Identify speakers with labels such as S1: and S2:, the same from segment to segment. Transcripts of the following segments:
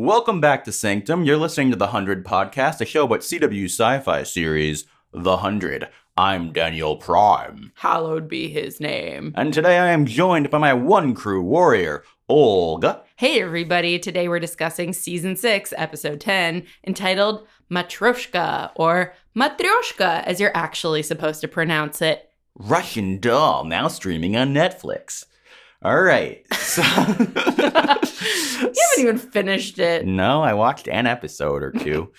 S1: Welcome back to Sanctum. You're listening to The 100 Podcast, a show about CW sci-fi series, The 100. I'm Daniel Prime.
S2: Hallowed be his name.
S1: And today I am joined by my one crew warrior, Olga.
S2: Hey everybody, today we're discussing Season 6, Episode 10, entitled Matryoshka, or Matryoshka, as you're actually supposed to pronounce it.
S1: Russian Doll, now streaming on Netflix. All right. So
S2: You haven't even finished it.
S1: No, I watched an episode or two.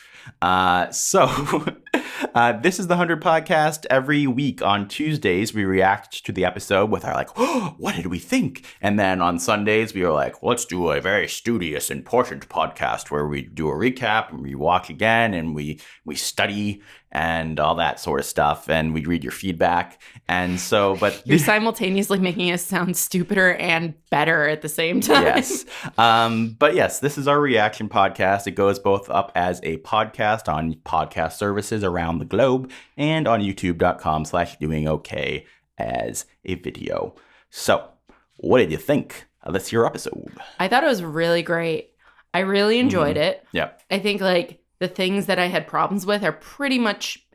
S1: This is the 100 Podcast. Every week on Tuesdays, we react to the episode with our oh, what did we think? And then on Sundays, we were like, let's do a very studious, important podcast where we do a recap and we watch again and we study and all that sort of stuff. And we read your feedback. And so, but
S2: you're simultaneously making us sound stupider and better at the same time.
S1: Yes. But yes, this is our reaction podcast. It goes both up as a podcast on podcast services around the globe and on youtube.com/doingok as a video. So what did you think of this here episode?
S2: I thought it was really great. I really enjoyed it.
S1: Yeah.
S2: I think the things that I had problems with are pretty much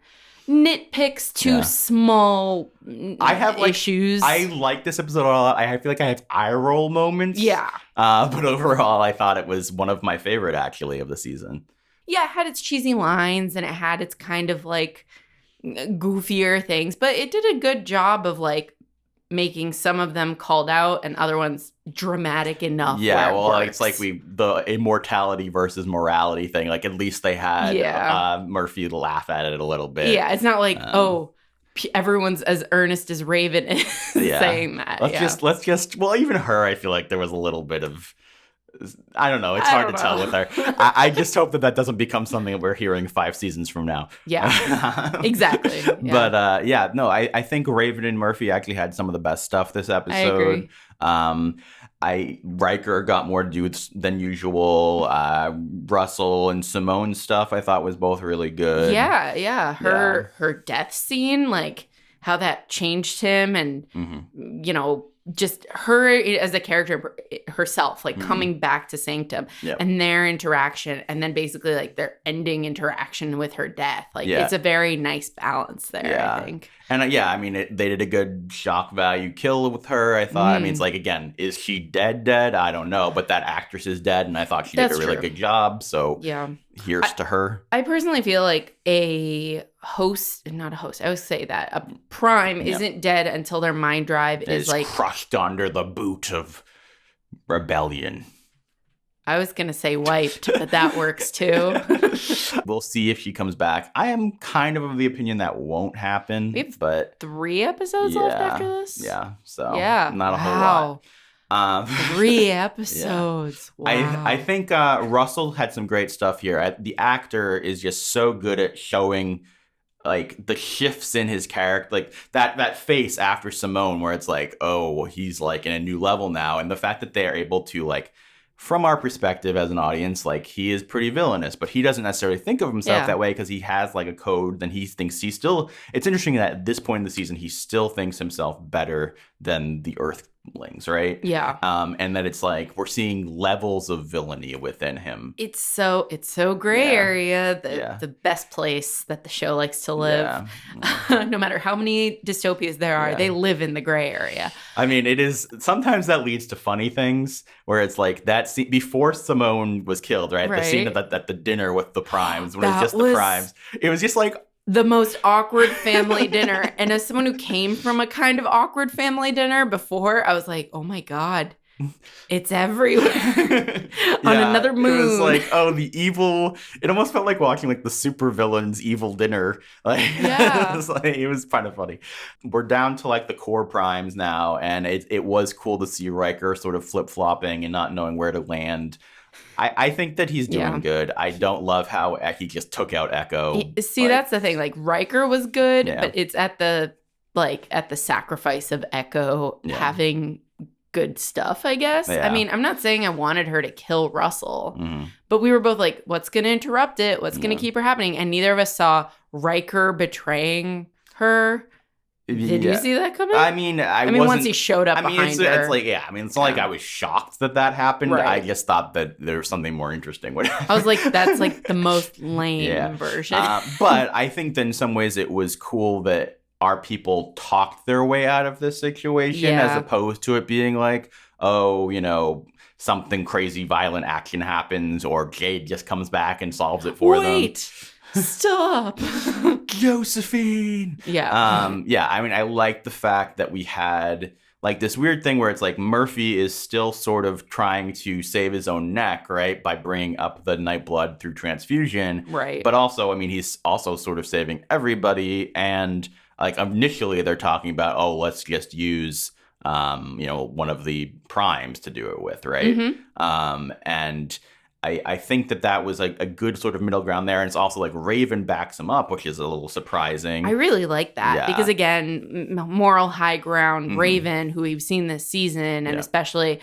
S2: nitpicks to small issues.
S1: I like this episode a lot. I feel like I have eye roll moments.
S2: Yeah.
S1: But overall, I thought it was one of my favorite, actually, of the season.
S2: Yeah, it had its cheesy lines and it had its kind of goofier things, but it did a good job of making some of them called out and other ones dramatic enough.
S1: Yeah, well, it's the immortality versus morality thing. At least they had Murphy to laugh at it a little bit.
S2: Yeah, it's not everyone's as earnest as Raven is saying that.
S1: Let's just, even her, I feel like there was a little bit of, I don't know. It's hard to tell with her. I just hope that doesn't become something that we're hearing 5 seasons from now.
S2: Yeah, exactly. Yeah.
S1: But I think Raven and Murphy actually had some of the best stuff this episode.
S2: I agree.
S1: Riker got more dudes than usual. Russell and Simone stuff I thought was both really good.
S2: Yeah. Her death scene, how that changed him, and just her as a character herself, coming back to Sanctum and their interaction, and then basically their ending interaction with her death. It's a very nice balance there, I think.
S1: And they did a good shock value kill with her, I thought. It's again, is she dead? I don't know, but that actress is dead, and I thought she did a really good job, so here's to her.
S2: I personally feel like a prime isn't dead until their mind drive is
S1: crushed under the boot of rebellion.
S2: I was going to say wiped, but that works too.
S1: We'll see if she comes back. I am kind of the opinion that won't happen.
S2: We have
S1: but
S2: 3 episodes left after this?
S1: Yeah, so not a whole lot.
S2: 3 episodes. Wow.
S1: I think Russell had some great stuff here. The actor is just so good at showing the shifts in his character, that face after Simone, where it's he's in a new level now, and the fact that they are able to from our perspective as an audience, he is pretty villainous, but he doesn't necessarily think of himself that way because he has a code. Then he thinks he's still. It's interesting that at this point in the season, he still thinks himself better than the Earthlings, right?
S2: Yeah.
S1: And that it's we're seeing levels of villainy within him.
S2: It's so gray area, the best place that the show likes to live. Yeah. No matter how many dystopias there are, they live in the gray area.
S1: It is sometimes that leads to funny things where it's that scene before Simone was killed, right? The scene at the dinner with the primes, when it was just the primes. It was just
S2: the most awkward family dinner. And as someone who came from a kind of awkward family dinner before, I was like, oh my God, it's everywhere. On another moon.
S1: It was the evil. It almost felt like watching the super villain's evil dinner. It was kind of funny. We're down to the core primes now, and it was cool to see Riker sort of flip-flopping and not knowing where to land. I think that he's doing good. I don't love how he just took out Echo.
S2: That's the thing. Riker was good, but it's at the sacrifice of Echo having good stuff, I guess. Yeah. I'm not saying I wanted her to kill Russell, but we were both what's going to interrupt it? What's going to keep her happening? And neither of us saw Riker betraying her Did you see that coming?
S1: I mean, I
S2: mean,
S1: wasn't,
S2: once he showed up behind her.
S1: It's like, I mean, it's not like I was shocked that happened. Right. I just thought that there was something more interesting would happen.
S2: I was like, that's like the most lame version.
S1: But I think that in some ways it was cool that our people talked their way out of this situation as opposed to it being like, oh, you know, something crazy violent action happens or Jade just comes back and solves it for them.
S2: Stop.
S1: Josephine.
S2: Yeah.
S1: I mean, I like the fact that we had like this weird thing where it's like Murphy is still sort of trying to save his own neck, right? By bringing up the Nightblood through transfusion.
S2: Right.
S1: But also, I mean, he's also sort of saving everybody. And like initially they're talking about, oh, let's just use, you know, one of the primes to do it with, right? Mm-hmm. And I think that was like a good sort of middle ground there. And it's also like Raven backs him up, which is a little surprising.
S2: I really like that because, again, moral high ground Raven, who we've seen this season and especially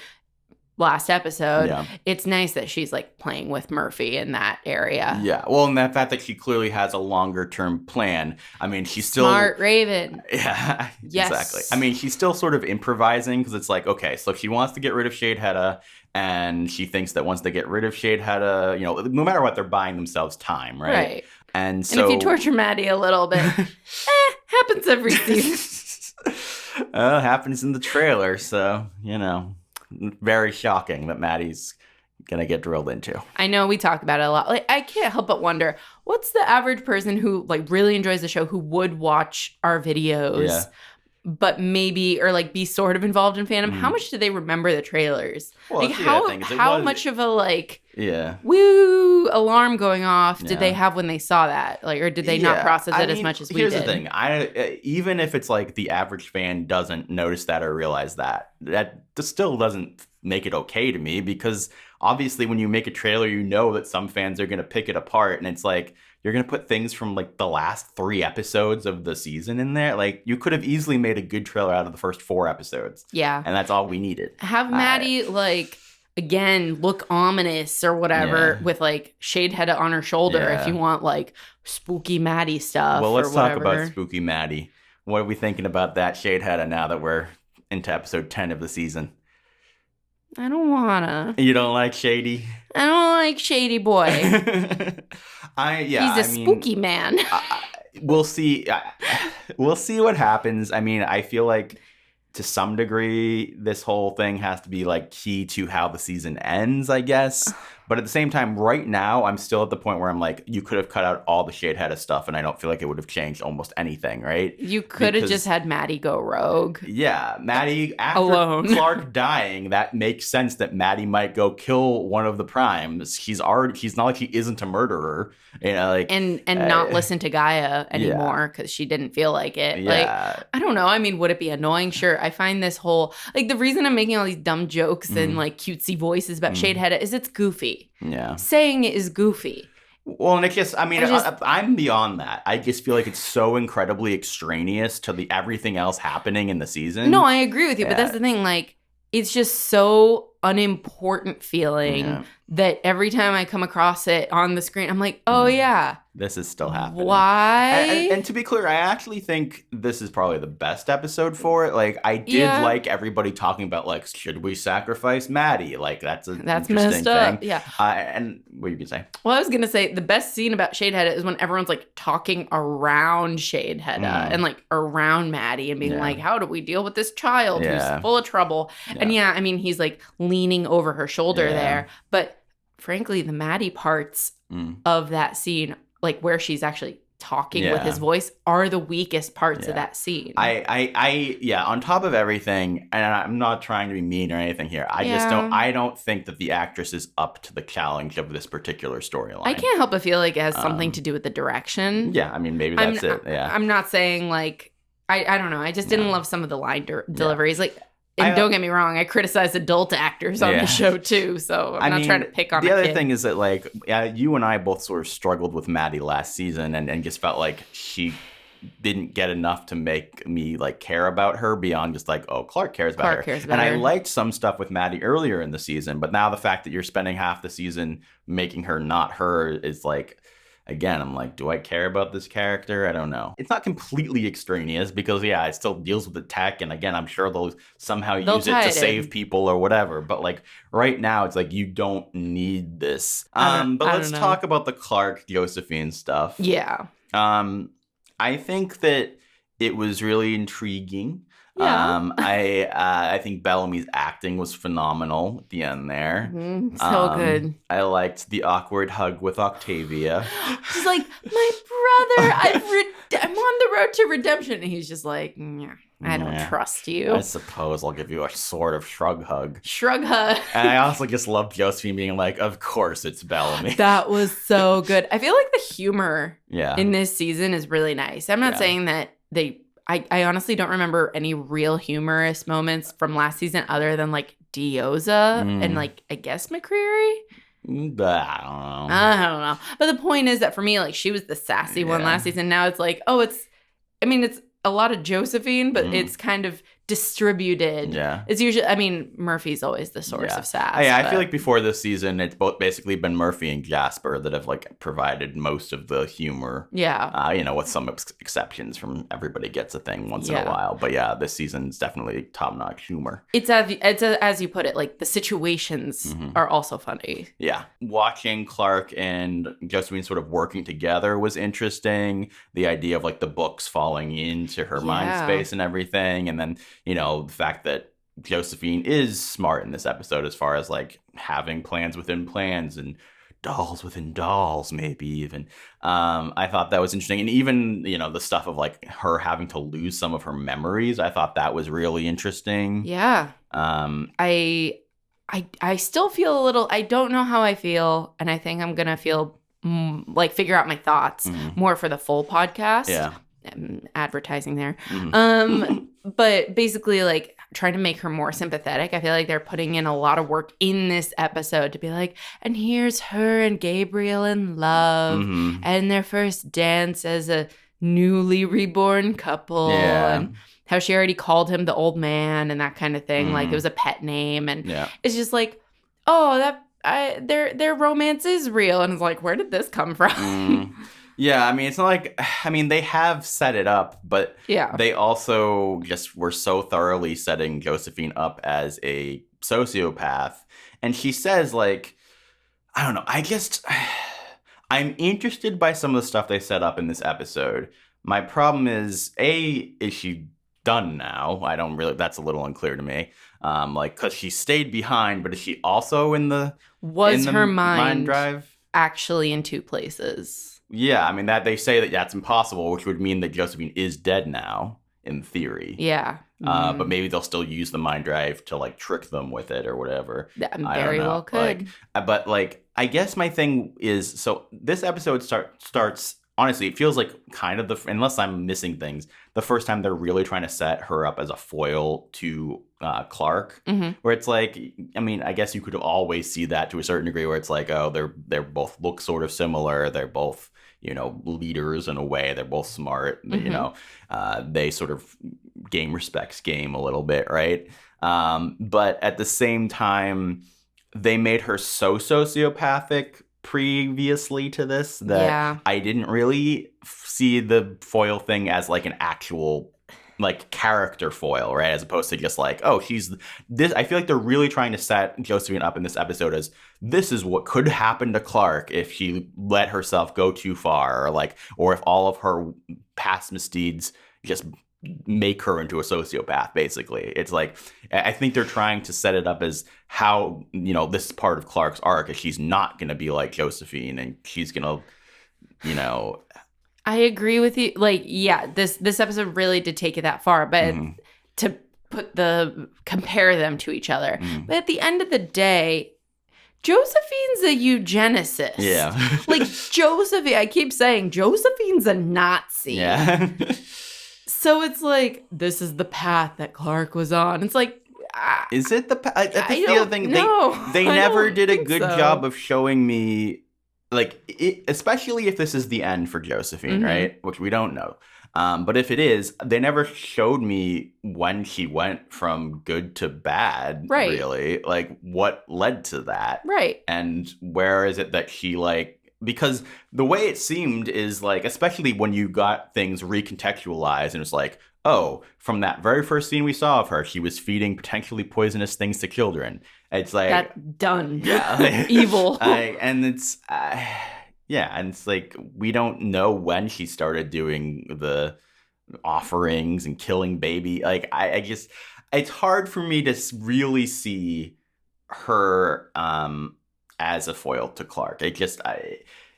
S2: last episode, it's nice that she's like playing with Murphy in that area.
S1: Yeah. Well, and that fact that she clearly has a longer term plan. I mean, she's still
S2: smart Raven.
S1: Yeah,
S2: yes.
S1: Exactly. I mean, she's still sort of improvising because it's like, okay, so she wants to get rid of Sheidheda. And she thinks that once they get rid of Sheidheda, you know, no matter what, they're buying themselves time, right?
S2: Right.
S1: And so,
S2: if you torture Madi a little bit, happens every season.
S1: Happens in the trailer, so, you know, very shocking that Madi's gonna get drilled into.
S2: I know we talk about it a lot. Like, I can't help but wonder, what's the average person who like really enjoys the show who would watch our videos? But maybe, or like be sort of involved in fandom. How much do they remember the trailers?
S1: Well,
S2: like how much of a like woo alarm going off did they have when they saw that? Like, or did they not process it as much as we did?
S1: Here's the thing. Even if it's like the average fan doesn't notice that or realize that still doesn't make it okay to me, because obviously when you make a trailer, you know that some fans are going to pick it apart, and it's like, you're going to put things from like the last 3 episodes of the season in there. Like, you could have easily made a good trailer out of the first 4 episodes.
S2: Yeah.
S1: And that's all we needed.
S2: Have Madi like, again, look ominous or whatever with like Sheidheda on her shoulder if you want like spooky Madi stuff.
S1: Well, let's talk about spooky Madi. What are we thinking about that Sheidheda now that we're into episode 10 of the season?
S2: I don't wanna.
S1: You don't like Shady?
S2: I don't like Shady Boy.
S1: He's
S2: a spooky man.
S1: We'll see. We'll see what happens. I mean, I feel like to some degree, this whole thing has to be like key to how the season ends, I guess. But at the same time, right now, I'm still at the point where I'm like, you could have cut out all the Sheidheda stuff, and I don't feel like it would have changed almost anything, right?
S2: You could have just had Madi go rogue.
S1: Yeah, Madi, after
S2: alone.
S1: Clarke dying, that makes sense that Madi might go kill one of the primes. He's not like he isn't a murderer, you know, like,
S2: and not listen to Gaia anymore because she didn't feel like it. Yeah. Like, I don't know. I mean, would it be annoying? Sure. I find this whole, like, the reason I'm making all these dumb jokes and like cutesy voices about Sheidheda is it's goofy.
S1: Yeah.
S2: Saying it is goofy.
S1: Well, and I'm beyond that. I just feel like it's so incredibly extraneous to everything else happening in the season.
S2: No, I agree with you, but that's the thing. Like, it's just so unimportant feeling that every time I come across it on the screen, I'm like, oh yeah.
S1: This is still happening.
S2: Why?
S1: And to be clear, I actually think this is probably the best episode for it. Like, I did like everybody talking about, like, should we sacrifice Madi? Like, that's interesting
S2: messed up.
S1: thing.
S2: Yeah.
S1: And what were you going to say?
S2: Well, I was going to say the best scene about Sheidheda is when everyone's, like, talking around Sheidheda and, like, around Madi and being like, how do we deal with this child who's full of trouble? Yeah. And, I mean, he's, like, leaning over her shoulder there. But, frankly, the Madi parts of that scene, like where she's actually talking with his voice, are the weakest parts of that scene.
S1: On top of everything, and I'm not trying to be mean or anything here, I don't think that the actress is up to the challenge of this particular storyline.
S2: I can't help but feel like it has something to do with the direction.
S1: Yeah, I mean, maybe that's it. Yeah.
S2: I'm not saying like, I don't know. I just didn't love some of the line deliveries. Like, and don't get me wrong, I criticize adult actors on the show too, so I'm not trying to pick on
S1: the other thing is that, like, you and I both sort of struggled with Madi last season and just felt like she didn't get enough to make me, like, care about her beyond just like, oh, Clarke cares about her. And I liked some stuff with Madi earlier in the season, but now the fact that you're spending half the season making her not her is like, again, I'm like, do I care about this character? I don't know. It's not completely extraneous because, yeah, it still deals with the tech. And again, I'm sure they'll somehow use it to save people or whatever. But like right now, it's like, you don't need this. But let's talk about the Clarke Josephine stuff.
S2: Yeah.
S1: I think that it was really intriguing.
S2: Yeah.
S1: I think Bellamy's acting was phenomenal at the end there.
S2: So good.
S1: I liked the awkward hug with Octavia.
S2: She's like, my brother, I'm on the road to redemption. And he's just like, I don't trust you.
S1: I suppose I'll give you a sort of shrug hug.
S2: Shrug hug.
S1: And I also just love Josephine being like, of course it's Bellamy.
S2: That was so good. I feel like the humor in this season is really nice. I'm not saying that I honestly don't remember any real humorous moments from last season other than like Dioza and like, I guess McCreary. I don't know. But the point is that for me, like, she was the sassy one last season. Now it's like, it's a lot of Josephine, but it's kind of distributed. Yeah. It's usually, Murphy's always the source of sass.
S1: I feel like before this season, it's basically been Murphy and Jasper that have like provided most of the humor. Yeah. With some exceptions from everybody gets a thing once in a while. But yeah, this season's definitely top-notch humor.
S2: It's as you put it, like the situations are also funny.
S1: Yeah. Watching Clarke and Josephine sort of working together was interesting. The idea of like the books falling into her mind space and everything. And then, the fact that Josephine is smart in this episode as far as like having plans within plans and dolls within dolls, maybe even. I thought that was interesting. And even, the stuff of like her having to lose some of her memories, I thought that was really interesting.
S2: Yeah. I still feel a little, I don't know how I feel. And I think I'm going to feel figure out my thoughts more for the full podcast. Yeah. Advertising there. But basically, like, trying to make her more sympathetic. I feel like they're putting in a lot of work in this episode to be like, and here's her and Gabriel in love and their first dance as a newly reborn couple and how she already called him the old man and that kind of thing. Like, it was a pet name. And it's just like, their romance is real. And it's like, where did this come from?
S1: Yeah, it's not like, they have set it up, but they also just were so thoroughly setting Josephine up as a sociopath. And she says, like, I don't know, I'm interested by some of the stuff they set up in this episode. My problem is she done now? That's a little unclear to me. Because she stayed behind, but is she also in the
S2: her
S1: mind drive?
S2: Actually in two places?
S1: Yeah, that they say that's impossible, which would mean that Josephine is dead now, in theory.
S2: Yeah.
S1: But maybe they'll still use the mind drive to, like, trick them with it or whatever.
S2: Very well could.
S1: I guess my thing is, so this episode starts, honestly, it feels like kind of unless I'm missing things, the first time they're really trying to set her up as a foil to Clarke, where it's like, I guess you could always see that to a certain degree where it's like, they're both look sort of similar. They're both, leaders in a way. They're both smart. They sort of respects game a little bit, right? But at the same time, they made her so sociopathic previously to this that I didn't really see the foil thing as like an actual like character foil, right? As opposed to just like, she's this. I feel like they're really trying to set Josephine up in this episode as this is what could happen to Clarke if she let herself go too far, or if all of her past misdeeds just make her into a sociopath, basically. It's like, I think they're trying to set it up as how, this is part of Clarke's arc, is she's not going to be like Josephine, and she's going to,
S2: I agree with you. Like, this episode really did take it that far, but to compare them to each other. But at the end of the day, Josephine's a eugenicist. Yeah. Like, Josephine, I keep saying, Josephine's a Nazi. Yeah. So it's like, this is the path that Clarke was on. It's like,
S1: is it the path? That's the other thing. They never did a good job of showing me, like, especially if this is the end for Josephine, right? Which we don't know. But if it is, they never showed me when she went from good to bad, really. Like, what led to that?
S2: Right.
S1: And where is it that she, like, because the way it seemed is like, especially when you got things recontextualized and it's like, oh, from that very first scene we saw of her, she was feeding potentially poisonous things to children. It's like
S2: that done.
S1: Yeah.
S2: Evil.
S1: And it's and it's like we don't know when she started doing the offerings and killing baby. Like I just, it's hard for me to really see her as a foil to Clarke.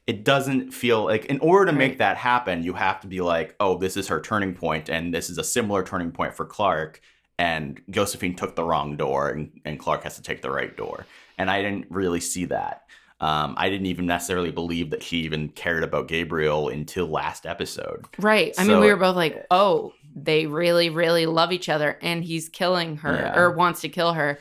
S1: It doesn't feel like, in order to make that happen, you have to be like, oh, this is her turning point, and this is a similar turning point for Clarke, and Josephine took the wrong door, and Clarke has to take the right door. And I didn't really see that. I didn't even necessarily believe that she even cared about Gabriel until last episode.
S2: Right. I mean, we were both like, oh, they really, really love each other, and he's killing her or wants to kill her.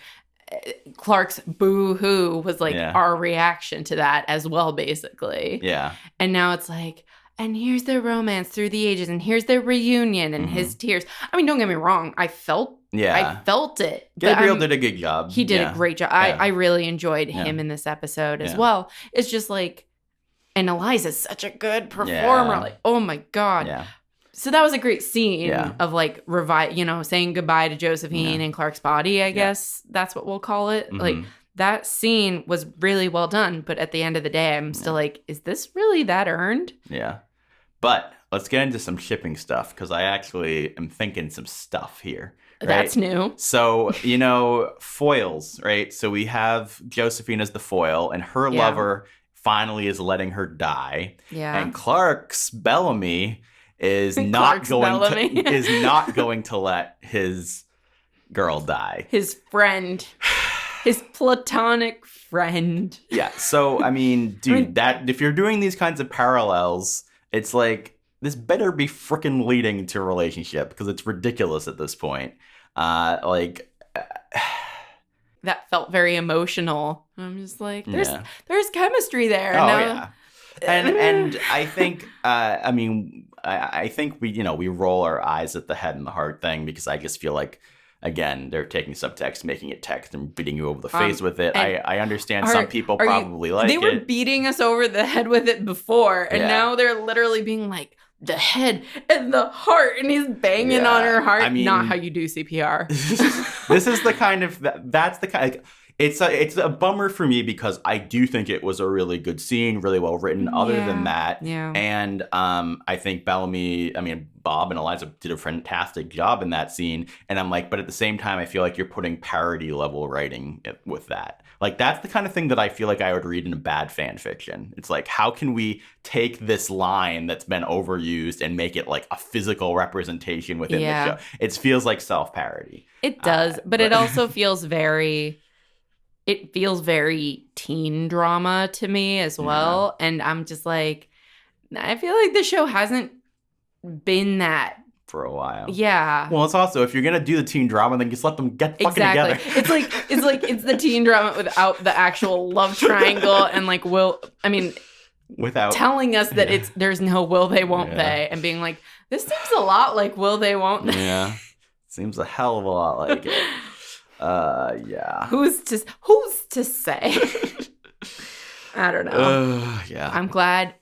S2: Clarke's boo-hoo was like our reaction to that as well, basically.
S1: Yeah.
S2: And now it's like, and here's their romance through the ages, and here's their reunion and his tears. I mean, don't get me wrong. I felt it.
S1: Gabriel did a good job.
S2: He did a great job. I really enjoyed him in this episode as well. It's just like, and Eliza's such a good performer. Like, oh my God.
S1: Yeah.
S2: So that was a great scene of like saying goodbye to Josephine and Clarke's body, I guess that's what we'll call it. Mm-hmm. Like that scene was really well done. But at the end of the day, I'm still like, is this really that earned?
S1: Yeah. But let's get into some shipping stuff, because I actually am thinking some stuff here. Right?
S2: That's new.
S1: So, foils, right? So we have Josephine as the foil, and her lover finally is letting her die.
S2: Yeah.
S1: And Clarke's Bellamy is not going to let his girl die.
S2: His friend. His platonic friend.
S1: Yeah. So, I mean, dude, that if you're doing these kinds of parallels, it's like, this better be freaking leading to a relationship, because it's ridiculous at this point. That
S2: felt very emotional. I'm just like, there's chemistry there.
S1: Oh, yeah. And I think, I think we roll our eyes at the head and the heart thing, because I just feel like, again, they're taking subtext, making it text, and beating you over the face with it. I understand some people probably like it.
S2: They were beating us over the head with it before, and now they're literally being like, the head and the heart, and he's banging on her heart. I mean, not how you do CPR.
S1: This is the kind of, that's the kind of, it's a bummer for me, because I do think it was a really good scene, really well written. Other than that, and I think Bob and Eliza did a fantastic job in that scene. And I'm like, but at the same time, I feel like you're putting parody level writing with that. Like, that's the kind of thing that I feel like I would read in a bad fan fiction. It's like, how can we take this line that's been overused and make it like a physical representation within the show? It feels like self-parody.
S2: It does, but it also feels very teen drama to me as well. And I'm just like, I feel like the show hasn't been that
S1: for a while.
S2: Yeah.
S1: Well, it's also, if you're gonna do the teen drama, then just let them get fucking together.
S2: It's the teen drama without the actual love triangle, and like without telling us that there's no will they won't they, and being like, this seems a lot like will they won't they.
S1: Yeah. Seems a hell of a lot like it. Yeah.
S2: Who's to say? I don't know.
S1: Yeah.
S2: I'm glad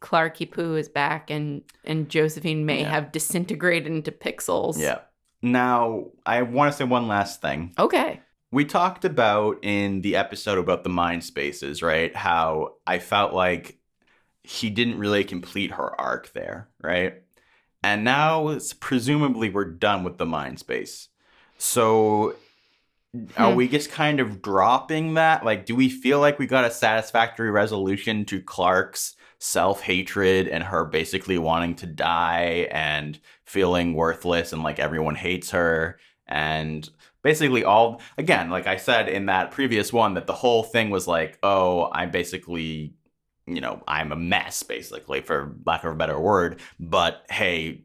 S2: Clarky Poo is back, and Josephine may have disintegrated into pixels.
S1: Yeah. Now, I want to say one last thing.
S2: Okay.
S1: We talked about in the episode about the mind spaces, right? How I felt like she didn't really complete her arc there, right? And now, presumably, we're done with the mind space. So, are we just kind of dropping that? Like, do we feel like we got a satisfactory resolution to Clarke's self-hatred and her basically wanting to die and feeling worthless and like everyone hates her? And basically all, again, like I said in that previous one, that the whole thing was like, oh, I'm basically, I'm a mess, basically, for lack of a better word. But hey,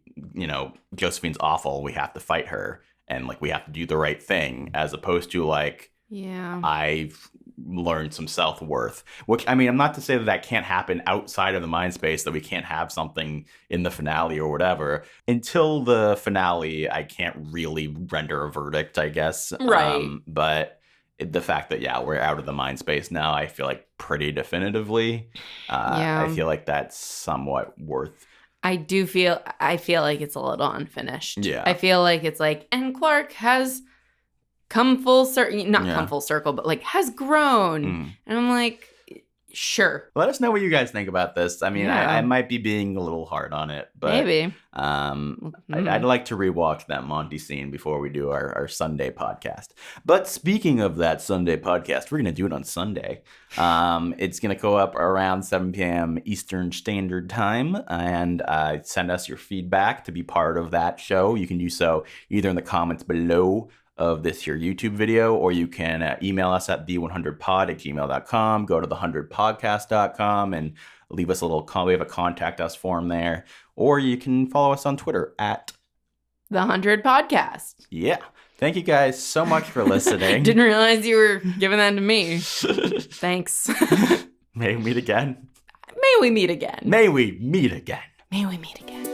S1: Josephine's awful. We have to fight her. And like, we have to do the right thing, as opposed to like, I've learned some self-worth. Which, I'm not to say that can't happen outside of the mind space, that we can't have something in the finale or whatever. Until the finale, I can't really render a verdict, I guess.
S2: Right.
S1: But the fact that, we're out of the mind space now, I feel like pretty definitively. I feel like that's somewhat worth.
S2: I feel like it's a little unfinished.
S1: Yeah.
S2: I feel like it's like, and Clarke has come full circle, not come full circle, but like has grown. And I'm like, sure.
S1: Let us know what you guys think about this. I mean, I might be being a little hard on it, but
S2: maybe.
S1: I'd like to rewatch that Monty scene before we do our Sunday podcast. But speaking of that Sunday podcast, we're going to do it on Sunday. It's going to go up around 7 p.m. Eastern Standard Time, and send us your feedback to be part of that show. You can do so either in the comments below of this here YouTube video, or you can email us at the100pod@gmail.com, go to the100podcast.com and leave us a little we have a contact us form there, or you can follow us on Twitter at
S2: the 100 Podcast.
S1: Yeah. Thank you guys so much for listening.
S2: Didn't realize you were giving that to me. Thanks.
S1: May we meet again.
S2: May we meet again.
S1: May we meet again.
S2: May we meet again.